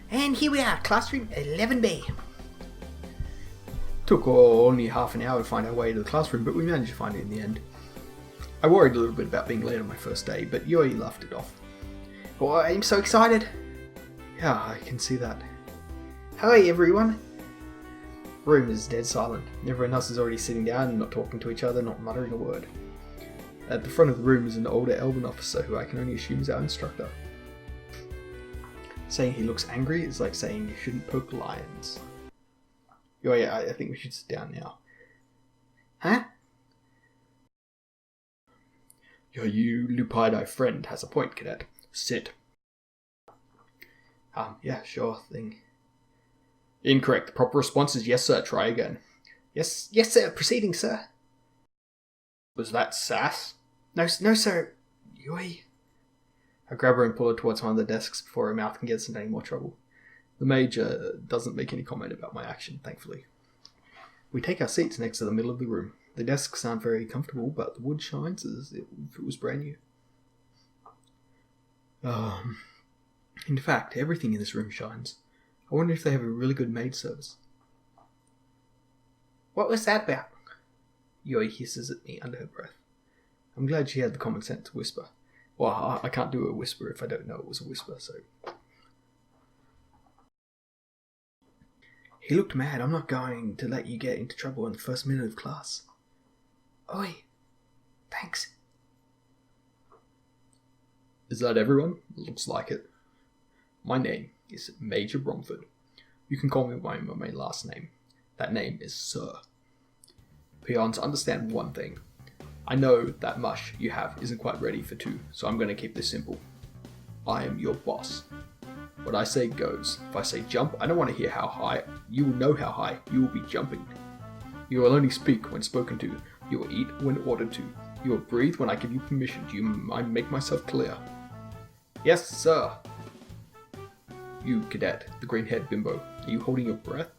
And here we are, classroom 11B. Took only half an hour to find our way to the classroom, but we managed to find it in the end. I worried a little bit about being late on my first day, but Yuri laughed it off. Oh, I'm so excited. Yeah, I can see that. Hi, everyone. The room is dead silent. Everyone else is already sitting down and not talking to each other, not muttering a word. At the front of the room is an older elven officer who I can only assume is our instructor. Saying he looks angry is like saying you shouldn't poke lions. Yuri, I think we should sit down now. Huh? Your Lupidi friend has a point, cadet. Sit. Yeah, sure thing. Incorrect. The proper response is yes, sir. Try again. Yes, sir. Proceeding, sir. Was that sass? No, sir. Yui. I grab her and pull her towards one of the desks before her mouth can get us into any more trouble. The mage doesn't make any comment about my action, thankfully. We take our seats next to the middle of the room. The desks aren't very comfortable, but the wood shines as if it was brand new. In fact, everything in this room shines. I wonder if they have a really good maid service. What was that about? Yui hisses at me under her breath. I'm glad she had the common sense to whisper. Well, I can't do a whisper if I don't know it was a whisper, so... He looked mad. I'm not going to let you get into trouble in the first minute of class. Oi. Thanks. Is that everyone? Looks like it. My name is Major Bromford. You can call me by my last name. That name is Sir. Peons, understand one thing. I know that mush you have isn't quite ready for two, so I'm going to keep this simple. I am your boss. What I say goes. If I say jump, I don't want to hear how high. You will know how high. You will be jumping. You will only speak when spoken to. You will eat when ordered to. You will breathe when I give you permission. Do you mind make myself clear? Yes, sir. You, cadet, the green-haired bimbo, are you holding your breath?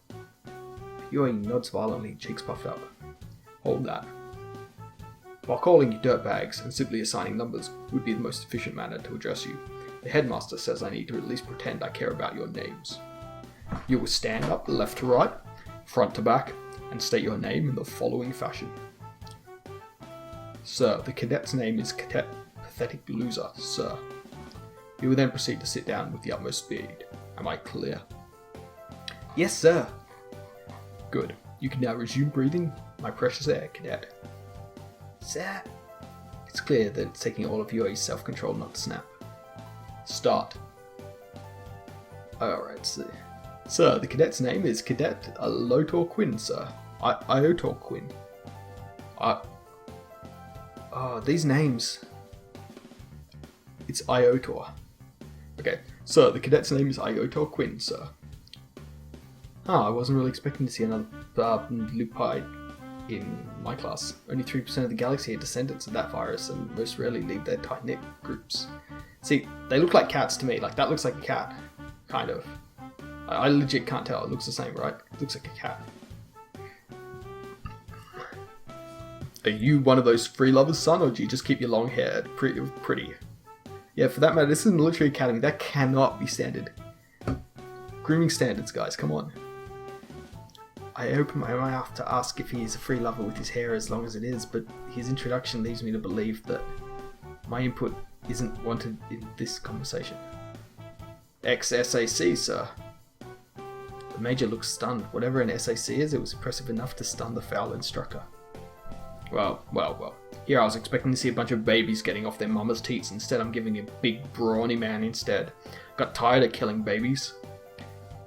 Yuri nods violently, cheeks puffed up. Hold that. While calling you dirtbags and simply assigning numbers would be the most efficient manner to address you, the headmaster says I need to at least pretend I care about your names. You will stand up left to right, front to back, and state your name in the following fashion. Sir, the cadet's name is Cadet Pathetic Loser, sir. You will then proceed to sit down with the utmost speed. Am I clear? Yes, sir. Good. You can now resume breathing my precious air, cadet. Sir. It's clear that it's taking all of your self-control not to snap. Start. Alright, sir, the cadet's name is Cadet Lotor Quinn, sir. Iotor Quinn. These names. It's Iotor. Okay, sir, the cadet's name is Iotor Quinn, sir. I wasn't really expecting to see another Lupi in my class. Only 3% of the galaxy are descendants of that virus, and most rarely leave their tight-knit groups. See, they look like cats to me. Like, that looks like a cat. Kind of. I legit can't tell. It looks the same, right? It looks like a cat. Are you one of those free lovers, son, or do you just keep your long hair pretty? Yeah, for that matter, this is a military academy. That cannot be standard. Grooming standards, guys, come on. I open my mouth to ask if he is a free lover with his hair as long as it is, but his introduction leaves me to believe that my input isn't wanted in this conversation. Ex-SAC, sir. The major looks stunned. Whatever an SAC is, it was impressive enough to stun the foul instructor. Well. Here I was expecting to see a bunch of babies getting off their mama's teats. Instead, I'm giving a big, brawny man instead. Got tired of killing babies.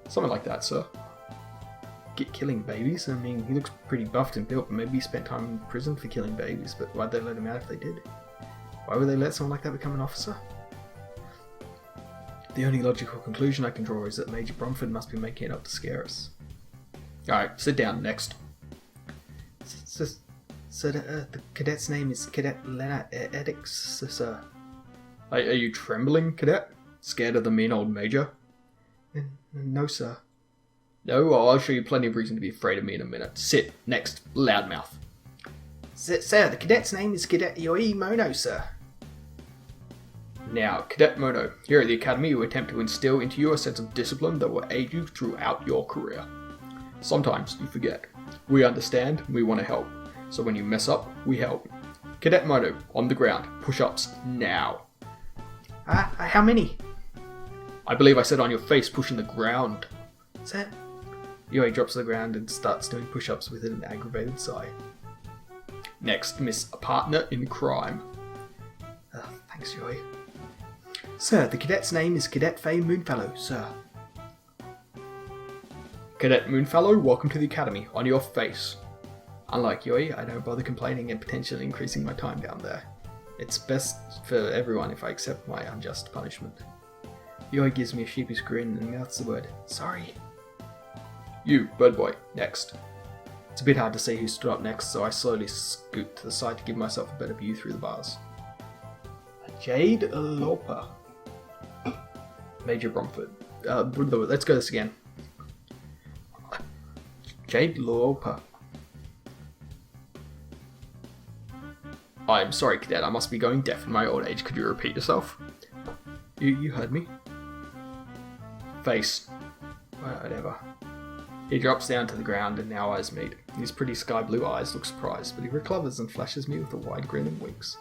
Something like that, sir. Killing babies? I mean, he looks pretty buffed and built, but maybe he spent time in prison for killing babies, but why'd they let him out if they did? Why would they let someone like that become an officer? The only logical conclusion I can draw is that Major Bromford must be making it up to scare us. Alright, sit down, next. So the cadet's name is Cadet Leonard Edix, sir. Are you trembling, cadet? Scared of the mean old major? No, sir. No? Well, I'll show you plenty of reason to be afraid of me in a minute. Sit. Next. Loudmouth. Sir, the cadet's name is Cadet Yuri Mono, sir. Now, Cadet Mono, here at the Academy we attempt to instill into you a sense of discipline that will aid you throughout your career. Sometimes you forget. We understand, we want to help. So when you mess up, we help. Cadet Mono, on the ground, push-ups now. How many? I believe I said on your face, pushing the ground. Sir? Yuri drops to the ground and starts doing push-ups with an aggravated sigh. Next, Miss Partner in Crime. Thanks, Yuri. Sir, the cadet's name is Cadet Faye Moonfellow, sir. Cadet Moonfellow, welcome to the Academy. On your face. Unlike Yuri, I don't bother complaining and potentially increasing my time down there. It's best for everyone if I accept my unjust punishment. Yuri gives me a sheepish grin and mouths the word, sorry. You, Bird Boy, next. It's a bit hard to see who stood up next, so I slowly scoot to the side to give myself a better view through the bars. Jade Loper. Major Bromford. Let's go this again. Jade Loper. I'm sorry, Cadet, I must be going deaf in my old age. Could you repeat yourself? You heard me? Face. Whatever. He drops down to the ground and our eyes meet. His pretty sky blue eyes look surprised, but he recovers and flashes me with a wide grin and winks.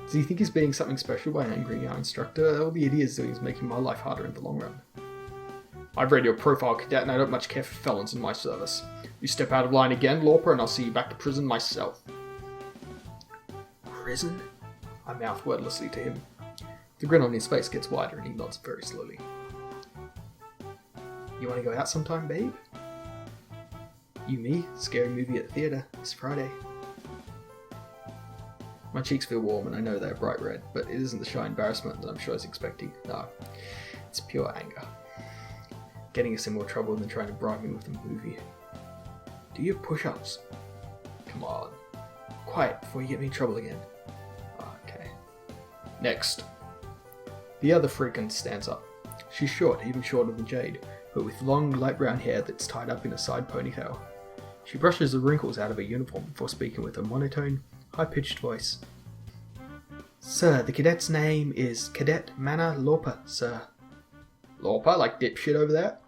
Does he think he's being something special by angering our instructor? All the idiots doing is making my life harder in the long run. I've read your profile, Cadet, and I don't much care for felons in my service. You step out of line again, Lauper, and I'll see you back to prison myself. Prison? I mouth wordlessly to him. The grin on his face gets wider and he nods very slowly. You want to go out sometime, babe? You, me, scary movie at the theatre this Friday. My cheeks feel warm and I know they're bright red, but it isn't the shy embarrassment that I'm sure he's expecting. No, it's pure anger. Getting us in more trouble than trying to bribe me with a movie. Do your push-ups. Come on. Quiet before you get me in trouble again. Okay. Next. The other freakin' stands up. She's short, even shorter than Jade, but with long, light brown hair that's tied up in a side ponytail. She brushes the wrinkles out of her uniform before speaking with a monotone, high-pitched voice. Sir, the cadet's name is Cadet Mana Lauper, sir. Lauper, like dipshit over there?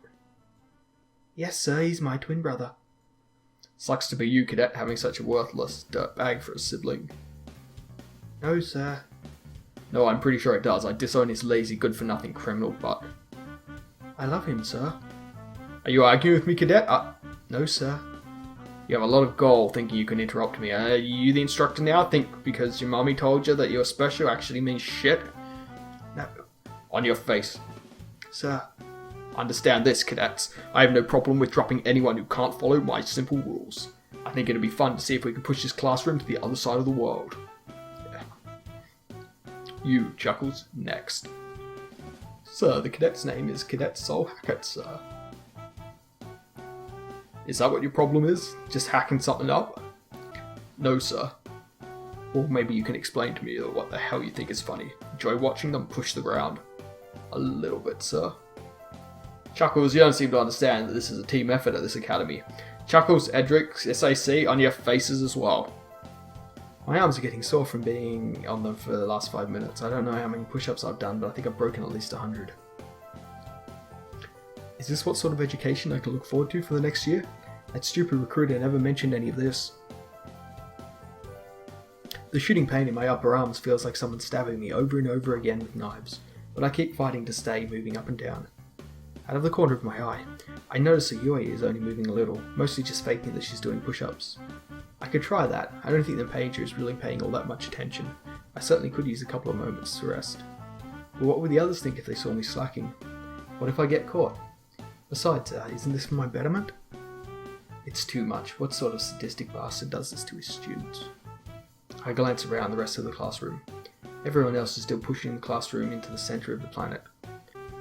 Yes, sir, he's my twin brother. Sucks to be you, Cadet, having such a worthless dirtbag for a sibling. No, sir. No, I'm pretty sure it does. I disown his lazy, good-for-nothing criminal butt. I love him, sir. Are you arguing with me, Cadet? No, sir. You have a lot of gall thinking you can interrupt me. Are you the instructor now? Think because your mummy told you that you're special actually means shit? No. On your face. Sir. Understand this, cadets. I have no problem with dropping anyone who can't follow my simple rules. I think it'd be fun to see if we can push this classroom to the other side of the world. Yeah. You, Chuckles, next. Sir, the cadet's name is Cadet Soul Hackett, sir. Is that what your problem is? Just hacking something up? No, sir. Or maybe you can explain to me what the hell you think is funny. Enjoy watching them push the ground. A little bit, sir. Chuckles, you don't seem to understand that this is a team effort at this academy. Chuckles, Edric, SAC, on your faces as well. My arms are getting sore from being on them for the last 5 minutes. I don't know how many push-ups I've done, but I think I've broken at least 100. Is this what sort of education I can look forward to for the next year? That stupid recruiter never mentioned any of this. The shooting pain in my upper arms feels like someone stabbing me over and over again with knives, but I keep fighting to stay moving up and down. Out of the corner of my eye, I notice that Yui is only moving a little, mostly just faking that she's doing push-ups. I could try that. I don't think the pager is really paying all that much attention. I certainly could use a couple of moments to rest. But what would the others think if they saw me slacking? What if I get caught? Besides, isn't this for my betterment? It's too much. What sort of sadistic bastard does this to his students? I glance around the rest of the classroom. Everyone else is still pushing the classroom into the center of the planet.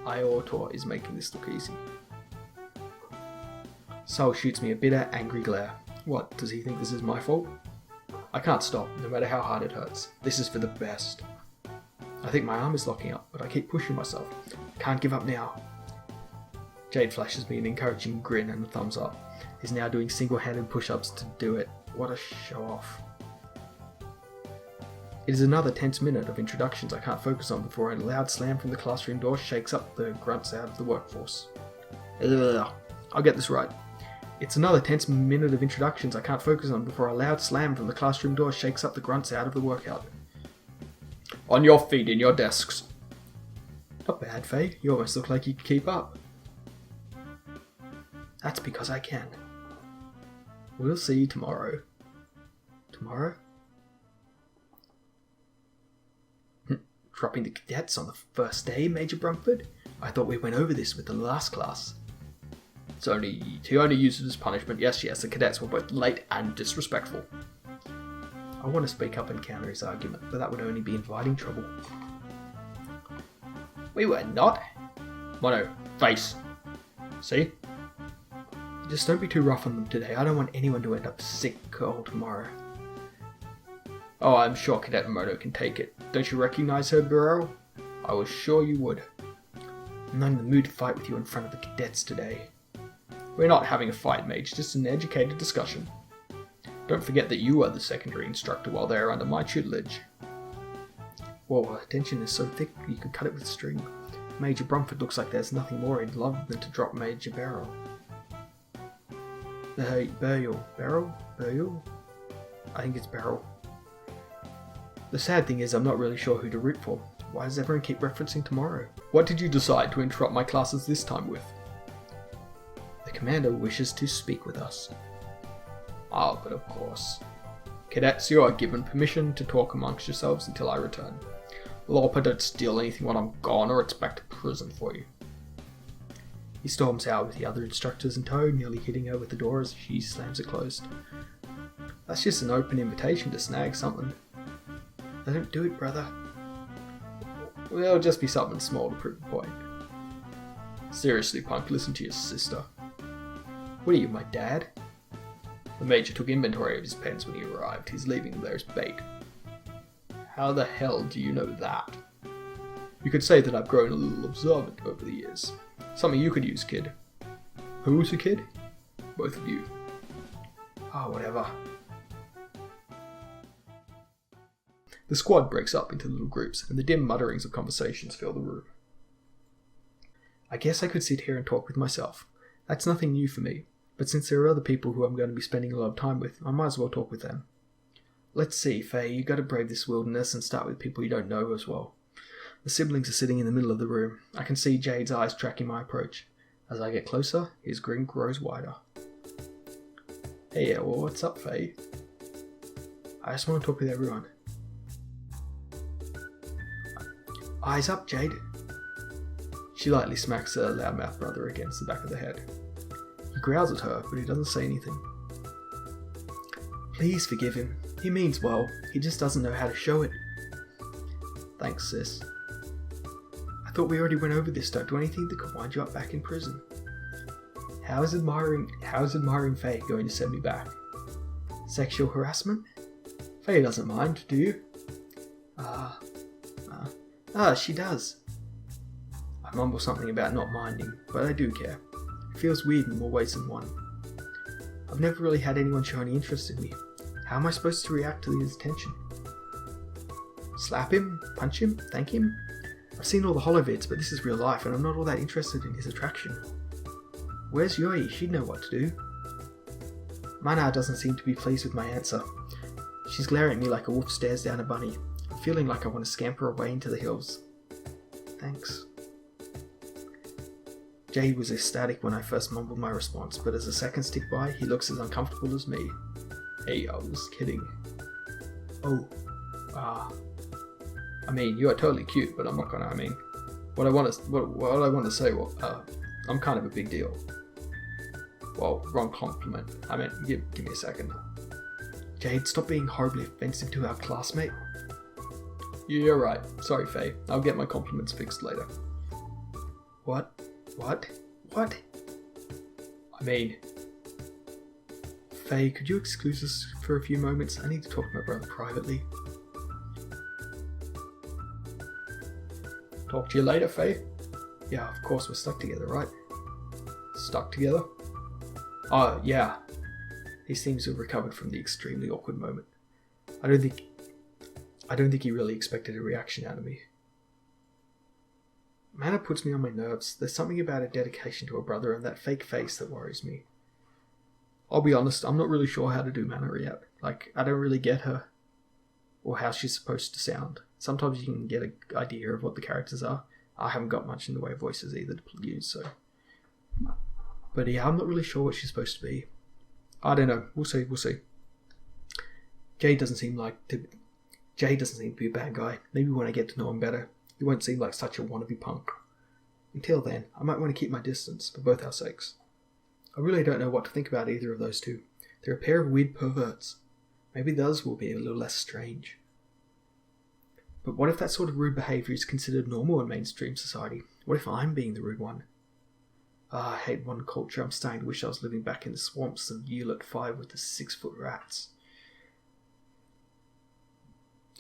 Iotor is making this look easy. Sol shoots me a bitter, angry glare. What, does he think this is my fault? I can't stop, no matter how hard it hurts. This is for the best. I think my arm is locking up, but I keep pushing myself. I can't give up now. Jade flashes me an encouraging grin and a thumbs up. He's now doing single-handed push-ups to do it. What a show-off. It is another tense minute of introductions I can't focus on before a loud slam from the classroom door shakes up the grunts out of the workforce. I'll get this right. It's another tense minute of introductions I can't focus on before a loud slam from the classroom door shakes up the grunts out of the workout. On your feet, in your desks. Not bad, Faye. You almost look like you can keep up. That's because I can. We'll see you tomorrow. Tomorrow? Dropping the cadets on the first day, Major Brumford? I thought we went over this with the last class. He only used it as punishment. Yes, the cadets were both late and disrespectful. I want to speak up and counter his argument, but that would only be inviting trouble. We were not. Mono, face. See? Just don't be too rough on them today. I don't want anyone to end up sick or tomorrow. Oh, I'm sure Cadet Mono can take it. Don't you recognize her, Burrow? I was sure you would. I'm not in the mood to fight with you in front of the cadets today. We're not having a fight, Mage, just an educated discussion. Don't forget that you are the secondary instructor while they are under my tutelage. Whoa, her tension is so thick you could cut it with string. Major Brumford looks like there's nothing more in love than to drop Major Barrel. Barrel? I think it's Barrel. The sad thing is I'm not really sure who to root for. Why does everyone keep referencing tomorrow? What did you decide to interrupt my classes this time with? The commander wishes to speak with us. Ah, but of course. Cadets, you are given permission to talk amongst yourselves until I return. Lorpa, don't steal anything while I'm gone or it's back to prison for you. He storms out with the other instructors in tow, nearly hitting her with the door as she slams it closed. That's just an open invitation to snag something. Don't do it, brother. Well, it'll just be something small to prove a point. Seriously, punk, listen to your sister. What are you, my dad? The Major took inventory of his pens when he arrived. He's leaving them there as bait. How the hell do you know that? You could say that I've grown a little observant over the years. Something you could use, kid. Who's a kid? Both of you. Oh, whatever. The squad breaks up into little groups, and the dim mutterings of conversations fill the room. I guess I could sit here and talk with myself. That's nothing new for me, but since there are other people who I'm going to be spending a lot of time with, I might as well talk with them. Let's see, Faye, you gotta brave this wilderness and start with people you don't know as well. The siblings are sitting in the middle of the room. I can see Jade's eyes tracking my approach. As I get closer, his grin grows wider. Hey, well, what's up, Faye? I just want to talk with everyone. Eyes up, Jade. She lightly smacks her loudmouth brother against the back of the head. He growls at her, but he doesn't say anything. Please forgive him. He means well. He just doesn't know how to show it. Thanks, sis. I thought we already went over this. Don't do anything that could wind you up back in prison. How is admiring Faye going to send me back? Sexual harassment? Faye doesn't mind, do you? She does. I mumble something about not minding, but I do care. It feels weird in more ways than one. I've never really had anyone show any interest in me. How am I supposed to react to his attention? Slap him? Punch him? Thank him? I've seen all the holovids, but this is real life and I'm not all that interested in his attraction. Where's Yuri? She'd know what to do. Mana doesn't seem to be pleased with my answer. She's glaring at me like a wolf stares down a bunny. I'm feeling like I want to scamper away into the hills. Thanks. Jade was ecstatic when I first mumbled my response, but as the seconds tick by, he looks as uncomfortable as me. Hey, I was kidding. Oh. I mean, you are totally cute, but I'm not gonna, what I want to say, I'm kind of a big deal. Well, wrong compliment. Give me a second. Jade, stop being horribly offensive to our classmate. You're right. Sorry, Faye. I'll get my compliments fixed later. What? Faye, could you excuse us for a few moments? I need to talk to my brother privately. Talk to you later, Faye. Yeah, of course, we're stuck together, right? Stuck together? Yeah. He seems to have recovered from the extremely awkward moment. I don't think I don't think he really expected a reaction out of me. Mana puts me on my nerves. There's something about her dedication to her brother and that fake face that worries me. I'll be honest, I'm not really sure how to do Mana yet. Like, I don't really get her, or how she's supposed to sound. Sometimes you can get an idea of what the characters are. I haven't got much in the way of voices either to use, so... But yeah, I'm not really sure what she's supposed to be. I don't know. We'll see. Jay doesn't seem to be a bad guy. Maybe when I get to know him better, he won't seem like such a wannabe punk. Until then, I might want to keep my distance, for both our sakes. I really don't know what to think about either of those two. They're a pair of weird perverts. Maybe the others will be a little less strange. But what if that sort of rude behaviour is considered normal in mainstream society? What if I'm being the rude one? I hate one culture. I'm starting to wish I was living back in the swamps of Hewlett 5 with the 6-foot rats.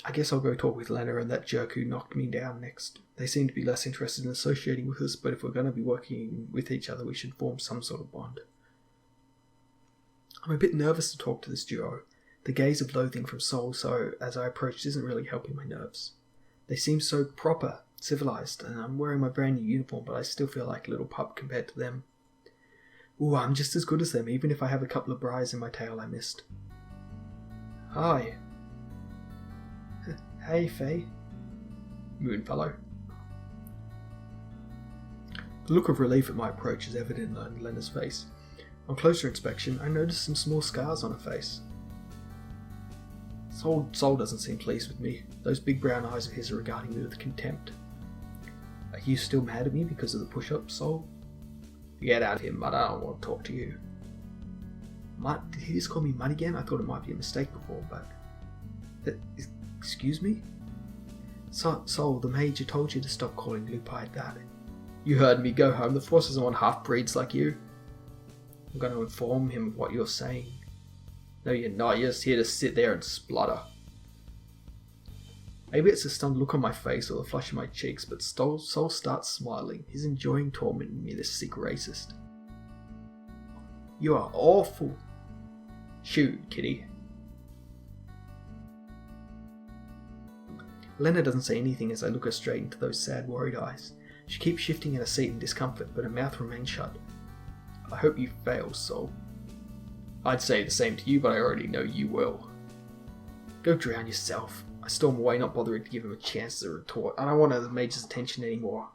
I guess I'll go talk with Lena and that jerk who knocked me down next. They seem to be less interested in associating with us, but if we're going to be working with each other, we should form some sort of bond. I'm a bit nervous to talk to this duo. The gaze of loathing from Soul, so as I approached, isn't really helping my nerves. They seem so proper, civilized, and I'm wearing my brand new uniform, but I still feel like a little pup compared to them. Ooh, I'm just as good as them, even if I have a couple of briars in my tail I missed. Hi. Hey, Faye. Moonfellow. The look of relief at my approach is evident on Lena's face. On closer inspection, I noticed some small scars on her face. Soul doesn't seem pleased with me. Those big brown eyes of his are regarding me with contempt. Are you still mad at me because of the push-up, Soul? Get out of here, Mud. I don't want to talk to you. Mud? Did he just call me Mud again? I thought it might be a mistake before, but... Excuse me? Soul, the Major told you to stop calling Lupite that. You heard me. Go home. The Force doesn't want half-breeds like you. I'm going to inform him of what you're saying. No, you're not. You're just here to sit there and splutter. Maybe it's a stunned look on my face or the flush in my cheeks, but Soul starts smiling. He's enjoying tormenting me, this sick racist. You are awful. Shoot, kitty. Lena doesn't say anything as I look her straight into those sad, worried eyes. She keeps shifting in her seat in discomfort, but her mouth remains shut. I hope you fail, Soul. I'd say the same to you, but I already know you will. Go drown yourself. I storm away, not bothering to give him a chance to retort. I don't want the Major's attention anymore.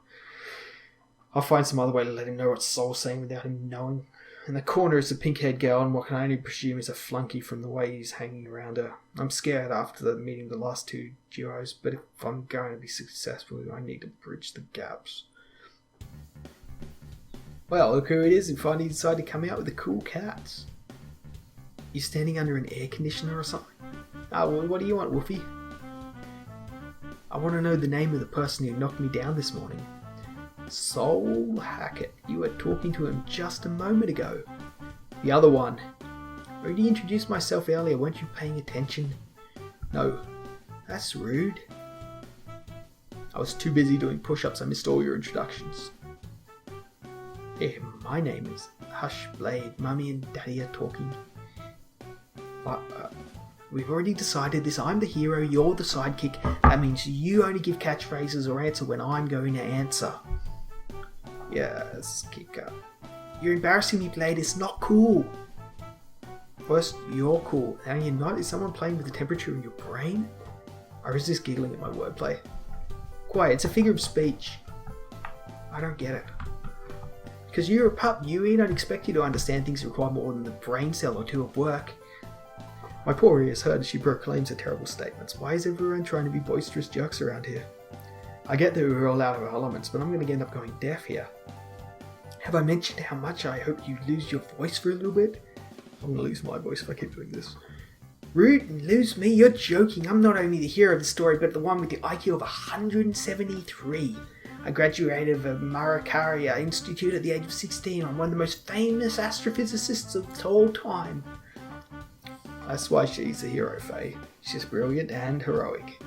I'll find some other way to let him know what Soul's saying without him knowing. In the corner is the pink-haired girl, and what can I only presume is a flunky from the way he's hanging around her. I'm scared after the meeting the last two duos, but if I'm going to be successful, I need to bridge the gaps. Well, look who it is who finally decided to come out with the cool cats. You standing under an air conditioner or something? Ah, well, what do you want, Woofy? I want to know the name of the person who knocked me down this morning. Soul Hackett. You were talking to him just a moment ago. The other one. I already introduced myself earlier. Weren't you paying attention? No. That's rude. I was too busy doing push-ups. I missed all your introductions. Hey, my name is Hush Blade. Mummy and Daddy are talking. We've already decided this. I'm the hero, you're the sidekick. That means you only give catchphrases or answer when I'm going to answer. Yes, Kika. You're embarrassing me, Blade. It's not cool. First, you're cool. Now you're not. Is someone playing with the temperature in your brain? I resist giggling at my wordplay. Quiet, it's a figure of speech. I don't get it. Because you're a pup, Yuri. I don't expect you to understand things that require more than the brain cell or two of work. My poor ears heard as she proclaims her terrible statements. Why is everyone trying to be boisterous jerks around here? I get that we're all out of our elements, but I'm going to end up going deaf here. Have I mentioned how much I hope you lose your voice for a little bit? I'm going to lose my voice if I keep doing this. Rude and lose me? You're joking. I'm not only the hero of the story, but the one with the IQ of 173. I graduated of Marakaria Institute at the age of 16. I'm one of the most famous astrophysicists of all time. That's why she's a hero, Faye. She's brilliant and heroic.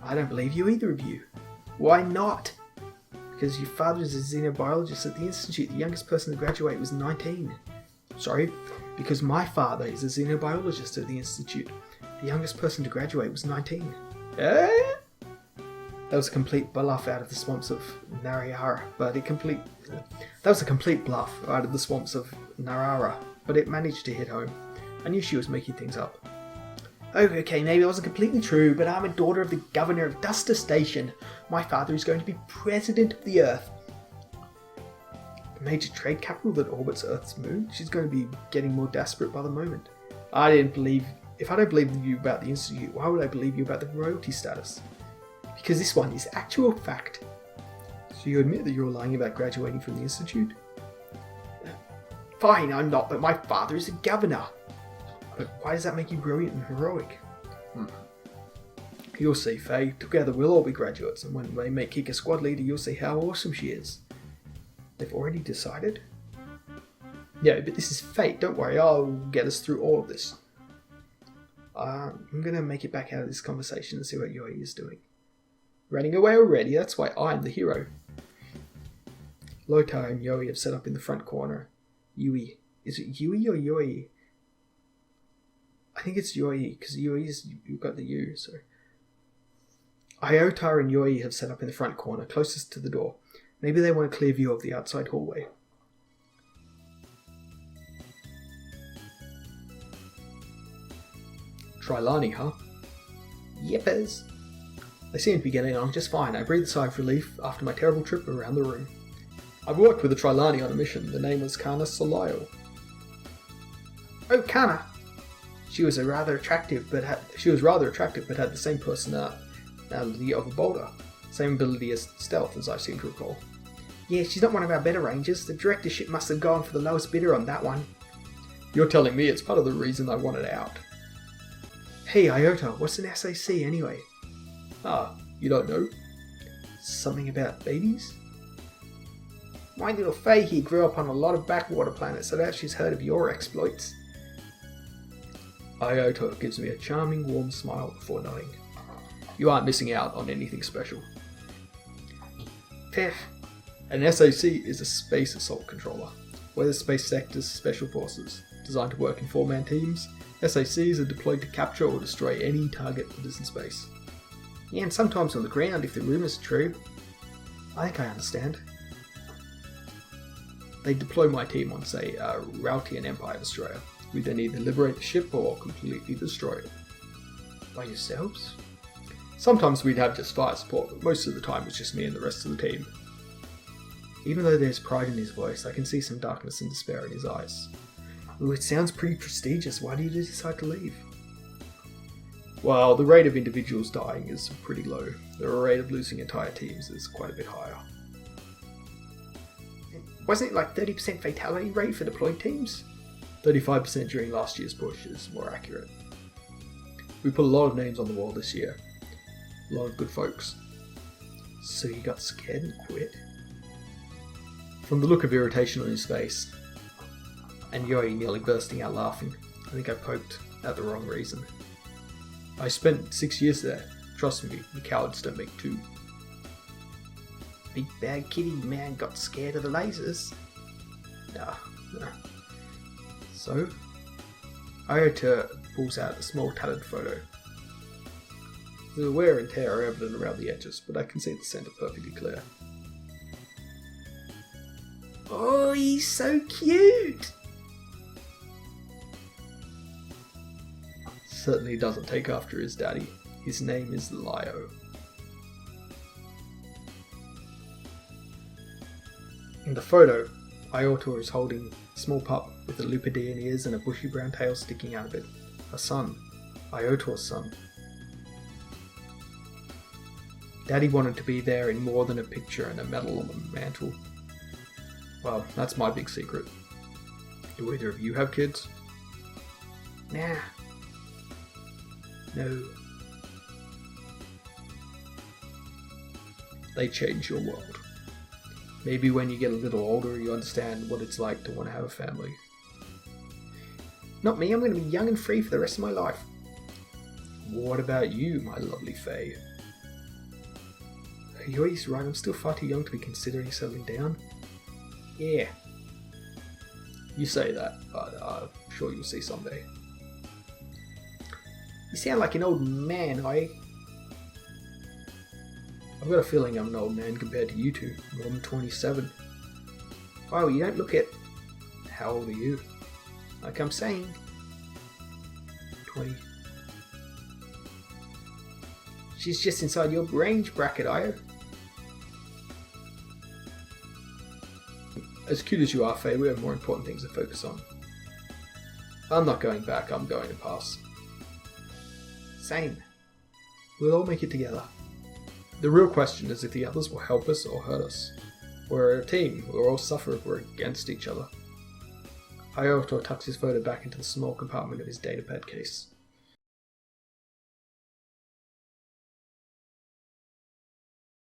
I don't believe you, either of you. Why not? Because your father is a xenobiologist at the Institute. The youngest person to graduate was 19. Sorry? Because my father is a xenobiologist at the Institute. The youngest person to graduate was 19. Eh? That was a complete bluff out of the swamps of Narayara, that was a complete bluff out of the swamps of Narara, but it managed to hit home. I knew she was making things up. Oh, okay, maybe it wasn't completely true, but I'm a daughter of the governor of Duster Station. My father is going to be president of the Earth. A major trade capital that orbits Earth's moon? She's going to be getting more desperate by the moment. If I don't believe you about the Institute, why would I believe you about the royalty status? Because this one is actual fact. So you admit that you're lying about graduating from the Institute? Fine, I'm not, but my father is a governor. But why does that make you brilliant and heroic? You'll see, Faye. Together we'll all be graduates, and when they make Kika squad leader, you'll see how awesome she is. They've already decided? Yeah, but this is fate. Don't worry, I'll get us through all of this. I'm gonna make it back out of this conversation and see what Yuri is doing. Running away already? That's why I'm the hero. Lotar and Yuri have set up in the front corner. Yui. Is it Yui or Yui? I think it's Yui, because Yui's, you've got the U, so. Iotar and Yui have set up in the front corner, closest to the door. Maybe they want a clear view of the outside hallway. Trilani, huh? Yippers. They seem to be getting along just fine. I breathed a sigh of relief after my terrible trip around the room. I've worked with a Trilani on a mission. The name was Kana Solayo. Oh, Kana! She was rather attractive, but had the same personality of a boulder. Same ability as stealth, as I seem to recall. Yeah, she's not one of our better rangers. The directorship must have gone for the lowest bidder on that one. You're telling me it's part of the reason I wanted out. Hey, Iota, what's an SAC anyway? Ah, you don't know? Something about babies? My little Faye here grew up on a lot of backwater planets, so that she's heard of your exploits. Iota gives me a charming, warm smile before nodding. You aren't missing out on anything special. Pff. An SAC is a space assault controller. Weather Space Sector's special forces. Designed to work in 4-man teams, SACs are deployed to capture or destroy any target that is in space. Yeah, and sometimes on the ground if the rumours are true. I think I understand. They deploy my team on, say, Routian Empire destroyer. We then either liberate the ship or completely destroy it. By yourselves? Sometimes we'd have just fire support, but most of the time it's just me and the rest of the team. Even though there's pride in his voice, I can see some darkness and despair in his eyes. Ooh, it sounds pretty prestigious. Why did you decide to leave? Well, the rate of individuals dying is pretty low. The rate of losing entire teams is quite a bit higher. Wasn't it like 30% fatality rate for deployed teams? 35% during last year's push is more accurate. We put a lot of names on the wall this year. A lot of good folks. So you got scared and quit? From the look of irritation on his face, and Yuri nearly bursting out laughing, I think I poked at the wrong reason. I spent 6 years there. Trust me, the cowards don't make two. Big bad kitty man got scared of the lasers. Nah. So, Iota pulls out a small tattered photo. The wear and tear are evident around the edges, but I can see the centre perfectly clear. Oh, he's so cute! Certainly doesn't take after his daddy. His name is Lio. In the photo, Iota is holding a small pup with a Lupidian ears and a bushy brown tail sticking out of it. A son. Iota's son. Daddy wanted to be there in more than a picture and a medal on the mantle. Well, that's my big secret. Do either of you have kids? Nah. No. They change your world. Maybe when you get a little older, you understand what it's like to want to have a family. Not me, I'm going to be young and free for the rest of my life. What about you, my lovely Faye? Yuri's right, I'm still far too young to be considering settling down. Yeah. You say that, but I'm sure you'll see someday. You sound like an old man, I've got a feeling I'm an old man compared to you two. I'm 27. Wow, you don't look it. How old are you? Like I'm saying. 20. She's just inside your range bracket, Io. As cute as you are, Faye, we have more important things to focus on. I'm not going back, I'm going to pass. Same. We'll all make it together. The real question is if the others will help us or hurt us. We're a team, we'll all suffer if we're against each other. Io tucks his photo back into the small compartment of his datapad case.